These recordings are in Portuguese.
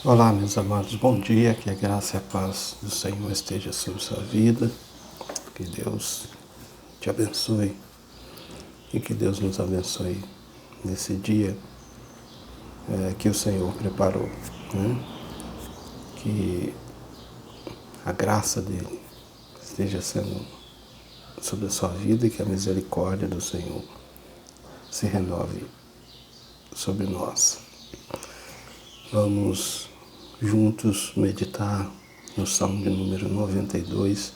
Olá, meus amados, bom dia, que a graça e a paz do Senhor esteja sobre sua vida, que Deus te abençoe e que Deus nos abençoe nesse dia que o Senhor preparou, né? Que a graça dele esteja sendo sobre a sua vida e que a misericórdia do Senhor se renove sobre nós. Vamos juntos meditar no Salmo de número 92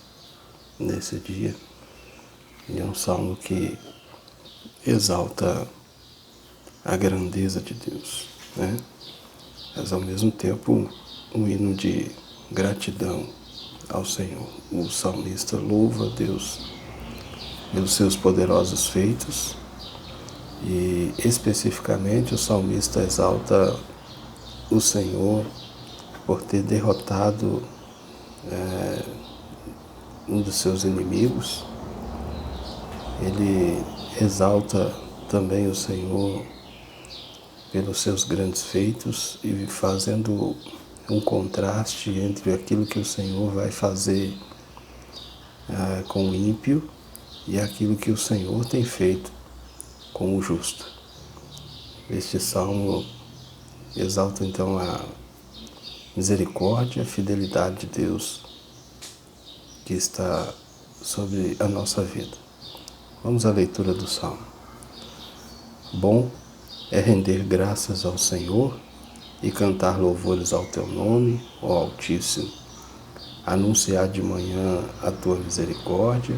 nesse dia. E é um salmo que exalta a grandeza de Deus, né? Mas ao mesmo tempo um hino de gratidão ao Senhor. O salmista louva a Deus pelos seus poderosos feitos e especificamente o salmista exalta o Senhor por ter derrotado um dos seus inimigos. Ele exalta também o Senhor pelos seus grandes feitos e fazendo um contraste entre aquilo que o Senhor vai fazer com o ímpio e aquilo que o Senhor tem feito com o justo. Este salmo exalta então a misericórdia e a fidelidade de Deus que está sobre a nossa vida. Vamos à leitura do salmo. Bom é render graças ao Senhor e cantar louvores ao teu nome, ó Altíssimo. Anunciar de manhã a tua misericórdia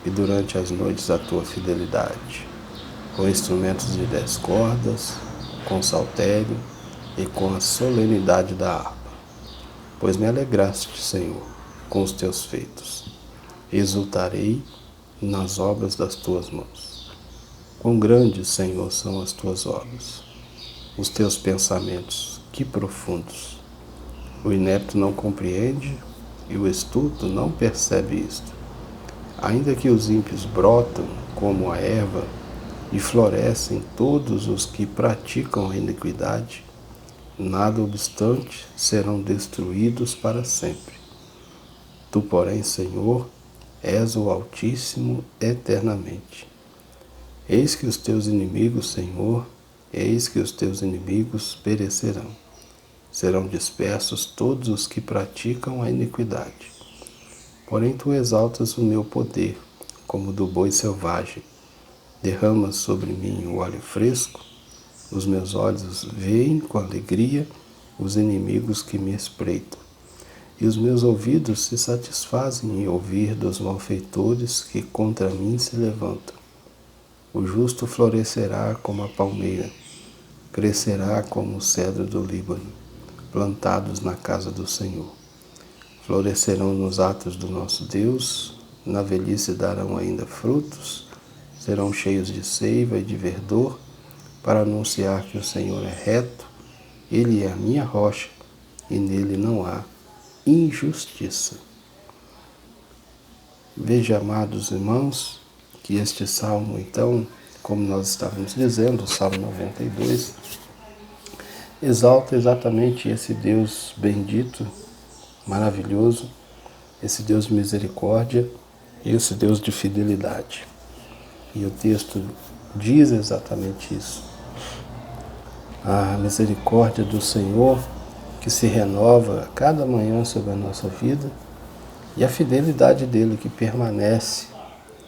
e durante as noites a tua fidelidade, com instrumentos de 10 cordas, com saltério e com a solenidade da harpa. Pois me alegraste, Senhor, com os teus feitos. Exultarei nas obras das tuas mãos. Quão grandes, Senhor, são as tuas obras, os teus pensamentos, que profundos. O inepto não compreende e o estulto não percebe isto. Ainda que os ímpios brotam como a erva e florescem todos os que praticam a iniquidade, nada obstante serão destruídos para sempre. Tu, porém, Senhor, és o Altíssimo eternamente. Eis que os teus inimigos, Senhor, eis que os teus inimigos perecerão. Serão dispersos todos os que praticam a iniquidade. Porém tu exaltas o meu poder, como do boi selvagem. Derramas sobre mim o óleo fresco. Os meus olhos veem com alegria os inimigos que me espreitam. E os meus ouvidos se satisfazem em ouvir dos malfeitores que contra mim se levantam. O justo florescerá como a palmeira, crescerá como o cedro do Líbano, plantados na casa do Senhor. Florescerão nos atos do nosso Deus, na velhice darão ainda frutos, serão cheios de seiva e de verdor, para anunciar que o Senhor é reto, Ele é a minha rocha, e nele não há injustiça. Veja, amados irmãos, que este salmo, então, como nós estávamos dizendo, o Salmo 92, exalta exatamente esse Deus bendito, maravilhoso, esse Deus de misericórdia e esse Deus de fidelidade. E o texto diz exatamente isso. A misericórdia do Senhor que se renova a cada manhã sobre a nossa vida e a fidelidade dele que permanece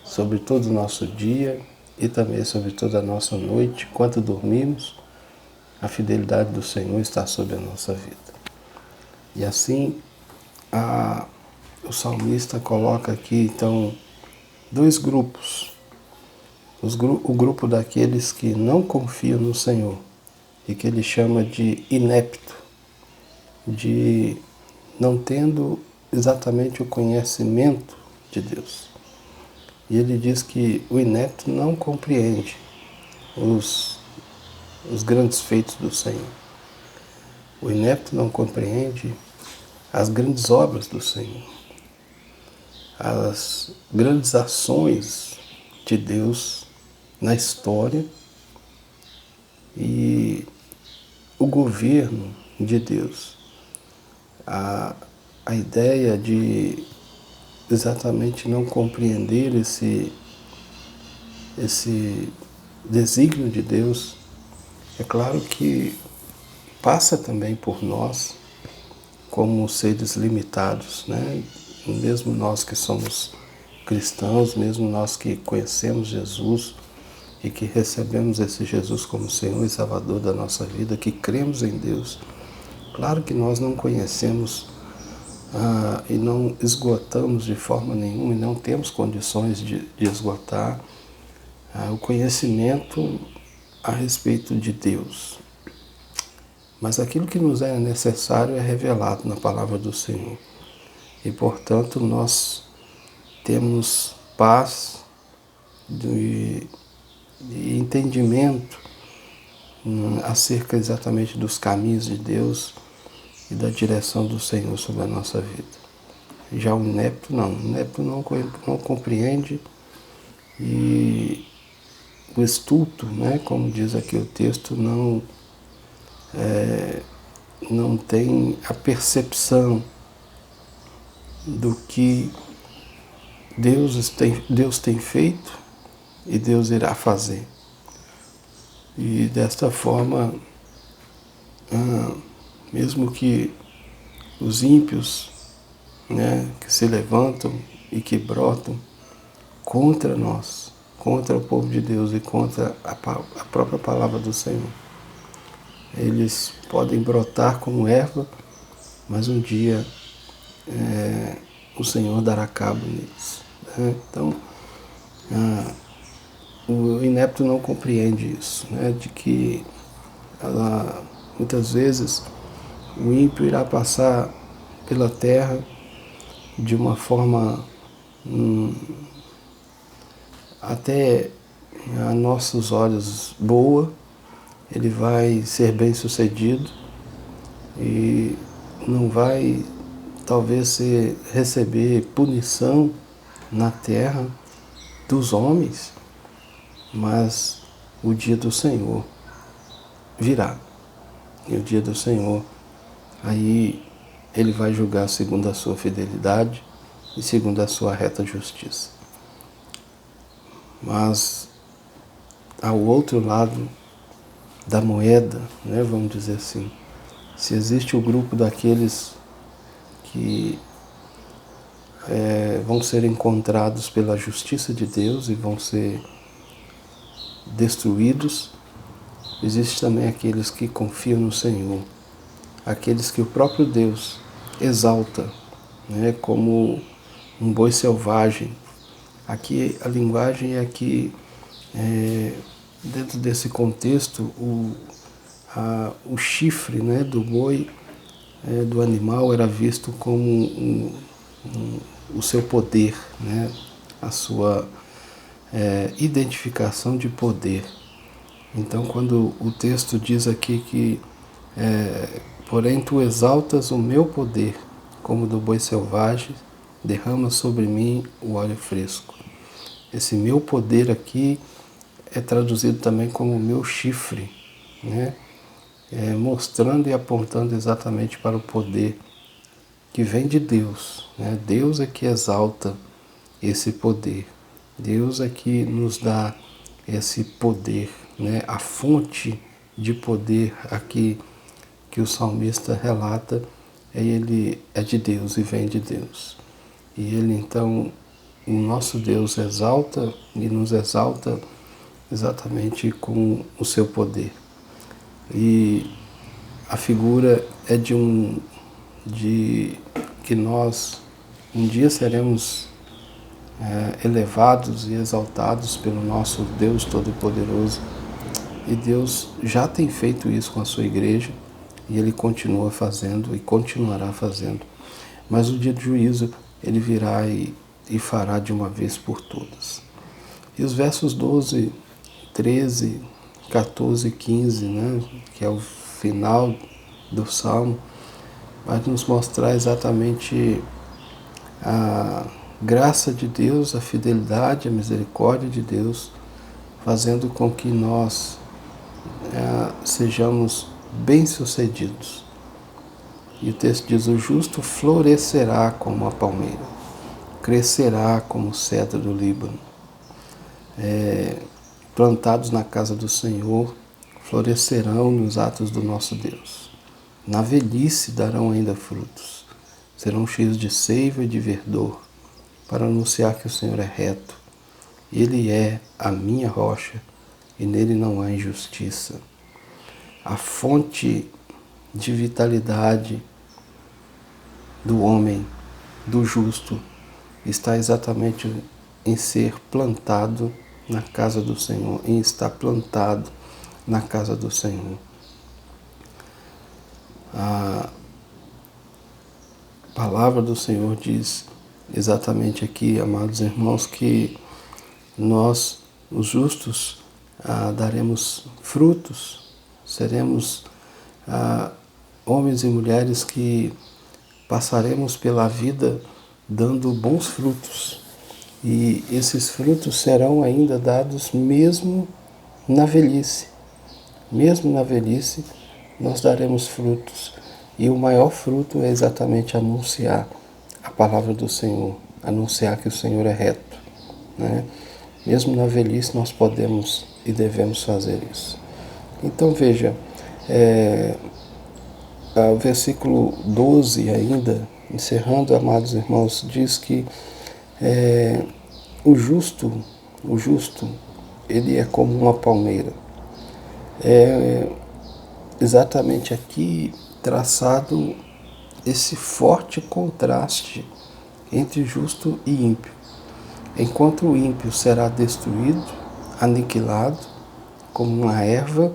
sobre todo o nosso dia e também sobre toda a nossa noite, enquanto dormimos, a fidelidade do Senhor está sobre a nossa vida. E assim, o salmista coloca aqui, então, dois grupos. O grupo daqueles que não confiam no Senhor e que ele chama de inepto, de não tendo exatamente o conhecimento de Deus. E ele diz que o inepto não compreende os grandes feitos do Senhor. O inepto não compreende as grandes obras do Senhor, as grandes ações de Deus na história e o governo de Deus a, a ideia de exatamente não compreender esse desígnio de Deus, é claro que passa também por nós como seres limitados, né? Mesmo nós que somos cristãos, mesmo nós que conhecemos Jesus e que recebemos esse Jesus como Senhor e Salvador da nossa vida, que cremos em Deus, claro que nós não conhecemos e não esgotamos de forma nenhuma e não temos condições de esgotar o conhecimento a respeito de Deus. Mas aquilo que nos é necessário é revelado na palavra do Senhor. E, portanto, nós temos paz e entendimento acerca exatamente dos caminhos de Deus e da direção do Senhor sobre a nossa vida. Já o inepto não. O inepto não compreende, e o estulto, né, como diz aqui o texto, não tem a percepção do que Deus tem feito e Deus irá fazer. E desta forma, mesmo que os ímpios, né, que se levantam e que brotam contra nós, contra o povo de Deus e contra a própria palavra do Senhor, eles podem brotar como erva, mas um dia o Senhor dará cabo neles. Né? Então, o inepto não compreende isso, né? De que muitas vezes o ímpio irá passar pela terra de uma forma até a nossos olhos boa, ele vai ser bem sucedido e não vai talvez receber punição na terra dos homens, mas o dia do Senhor virá. E o dia do Senhor, aí ele vai julgar segundo a sua fidelidade e segundo a sua reta justiça. Mas ao outro lado da moeda, né, vamos dizer assim, se existe o grupo daqueles que vão ser encontrados pela justiça de Deus e vão ser destruídos, existe também aqueles que confiam no Senhor, aqueles que o próprio Deus exalta, né, como um boi selvagem. Aqui a linguagem é que, dentro desse contexto, o chifre, né, do boi, do animal, era visto como o seu poder, né, a sua identificação de poder. Então, quando o texto diz aqui que porém tu exaltas o meu poder como do boi selvagem, derrama sobre mim o óleo fresco. Esse meu poder aqui é traduzido também como meu chifre, né? Mostrando e apontando exatamente para o poder que vem de Deus, né? Deus é que exalta esse poder. Deus é que nos dá esse poder, né? A fonte de poder aqui que o salmista relata, ele é de Deus e vem de Deus. E ele então, o nosso Deus exalta e nos exalta exatamente com o seu poder. E a figura é de que nós um dia seremos elevados e exaltados pelo nosso Deus Todo-Poderoso. E Deus já tem feito isso com a sua igreja e Ele continua fazendo e continuará fazendo. Mas o dia do juízo Ele virá e fará de uma vez por todas. E os versos 12, 13, 14 e 15, né, que é o final do Salmo, vai nos mostrar exatamente a graça de Deus, a fidelidade, a misericórdia de Deus, fazendo com que nós sejamos bem-sucedidos. E o texto diz: o justo florescerá como a palmeira, crescerá como o cedro do Líbano. Plantados na casa do Senhor, florescerão nos atos do nosso Deus. Na velhice darão ainda frutos, serão cheios de seiva e de verdor, para anunciar que o Senhor é reto. Ele é a minha rocha, e nele não há injustiça. A fonte de vitalidade do homem, do justo, está exatamente em ser plantado na casa do Senhor, em estar plantado na casa do Senhor. A palavra do Senhor diz exatamente aqui, amados irmãos, que nós, os justos, daremos frutos, seremos homens e mulheres que passaremos pela vida dando bons frutos. E esses frutos serão ainda dados mesmo na velhice. Mesmo na velhice, nós daremos frutos. E o maior fruto é exatamente anunciar a palavra do Senhor, anunciar que o Senhor é reto, né? Mesmo na velhice nós podemos e devemos fazer isso. Então veja, o versículo 12 ainda, encerrando, amados irmãos, diz que o justo, ele é como uma palmeira. Exatamente aqui traçado esse forte contraste entre justo e ímpio. Enquanto o ímpio será destruído, aniquilado, como uma erva,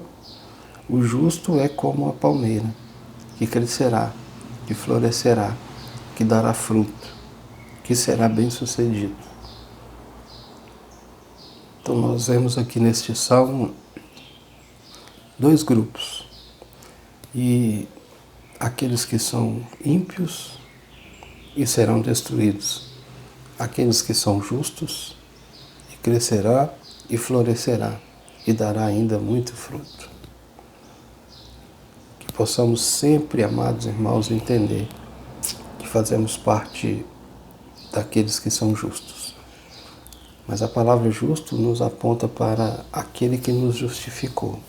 o justo é como a palmeira, que crescerá, que florescerá, que dará fruto, que será bem-sucedido. Então nós vemos aqui neste salmo dois grupos. E aqueles que são ímpios e serão destruídos. Aqueles que são justos, e crescerá e florescerá, e dará ainda muito fruto. Que possamos sempre, amados irmãos, entender que fazemos parte daqueles que são justos. Mas a palavra justo nos aponta para aquele que nos justificou,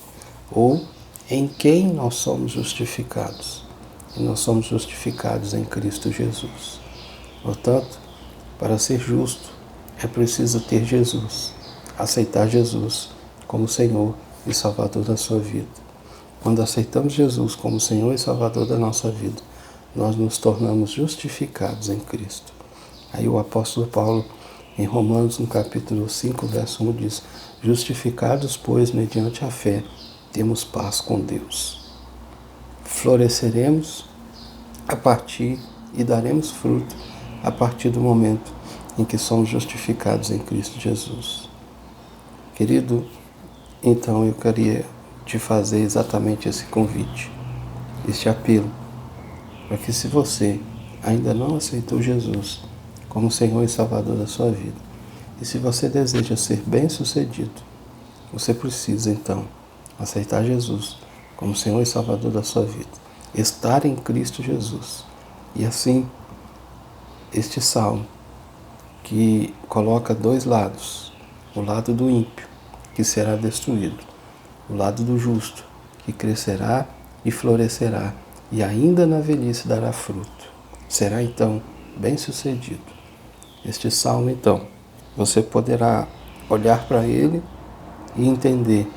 ou em quem nós somos justificados. E nós somos justificados em Cristo Jesus. Portanto, para ser justo, é preciso ter Jesus, aceitar Jesus como Senhor e Salvador da sua vida. Quando aceitamos Jesus como Senhor e Salvador da nossa vida, nós nos tornamos justificados em Cristo. Aí o apóstolo Paulo, em Romanos, no capítulo 5, verso 1, diz: justificados, pois, mediante a fé, temos paz com Deus. Floresceremos a partir e daremos fruto a partir do momento em que somos justificados em Cristo Jesus. Querido, então eu queria te fazer exatamente esse convite, este apelo, para que, se você ainda não aceitou Jesus como Senhor e Salvador da sua vida, e se você deseja ser bem-sucedido, você precisa então aceitar Jesus como Senhor e Salvador da sua vida, estar em Cristo Jesus. E assim, este salmo, que coloca dois lados, o lado do ímpio, que será destruído, o lado do justo, que crescerá e florescerá, e ainda na velhice dará fruto. Será então bem-sucedido. Este salmo, então, você poderá olhar para ele e entender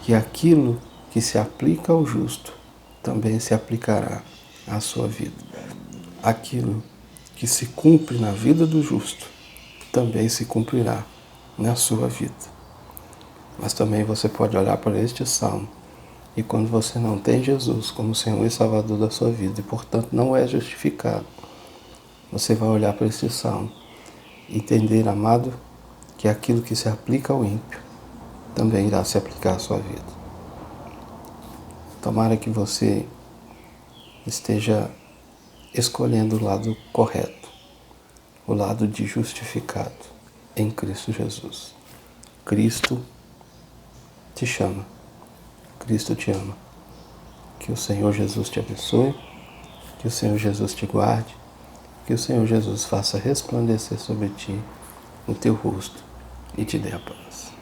que aquilo que se aplica ao justo também se aplicará à sua vida. Aquilo que se cumpre na vida do justo também se cumprirá na sua vida. Mas também você pode olhar para este salmo e, quando você não tem Jesus como Senhor e Salvador da sua vida e, portanto, não é justificado, você vai olhar para este salmo e entender, amado, que aquilo que se aplica ao ímpio também irá se aplicar à sua vida. Tomara que você esteja escolhendo o lado correto, o lado de justificado em Cristo Jesus. Cristo te chama, Cristo te ama. Que o Senhor Jesus te abençoe Que o Senhor Jesus te guarde, que o Senhor Jesus faça resplandecer sobre ti o teu rosto e te dê a paz.